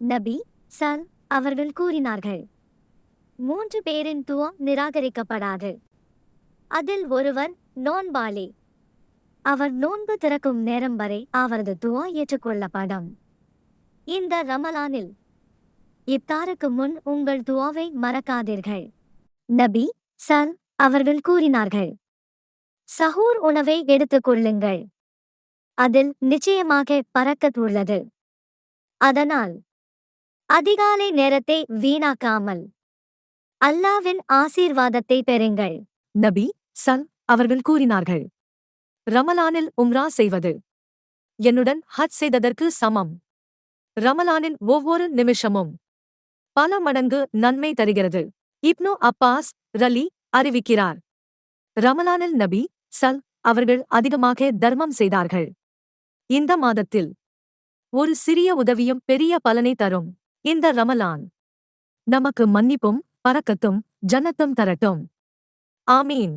நபி சல் அவர்கள் கூறினார்கள், 3 பேரின் துஆ நிராகரிக்கப்படாது. அதில் ஒருவர் நோன்பாளி. அவர் நோன்பு திறக்கும் நேரம் வரை அவரது துஆ ஏற்றுக்கொள்ளப்படும். இந்த ரமலானில் இப்தாருக்கு முன் உங்கள் துஆவை மறக்காதீர்கள். நபி சல் அவர்கள் கூறினார்கள், சஹூர் உணவை எடுத்துக் கொள்ளுங்கள். அதில் நிச்சயமாக பரக்கத் உள்ளது. அதனால் அதிகாலை நேரத்தை வீணாக்காமல் அல்லாஹ்வின் ஆசீர்வாதத்தை பெறுங்கள். நபி சல் அவர்கள் கூறினார்கள், ரமலானில் உம்ரா செய்வது என்னுடன் ஹஜ் செய்ததற்கு சமம். ரமலானின் ஒவ்வொரு நிமிஷமும் பல மடங்கு நன்மை தருகிறது. இப்னு அப்பாஸ் ரலி அறிவிக்கிறார், ரமலானில் நபி சல் அவர்கள் அதிகமாக தர்மம் செய்தார்கள். இந்த மாதத்தில் ஒரு சிறிய உதவியும் பெரிய பலனை தரும். இந்த ரமலான் நமக்கு மன்னிப்பும் பரக்கத்தும் ஜன்னத்தும் தரட்டும். ஆமீன்.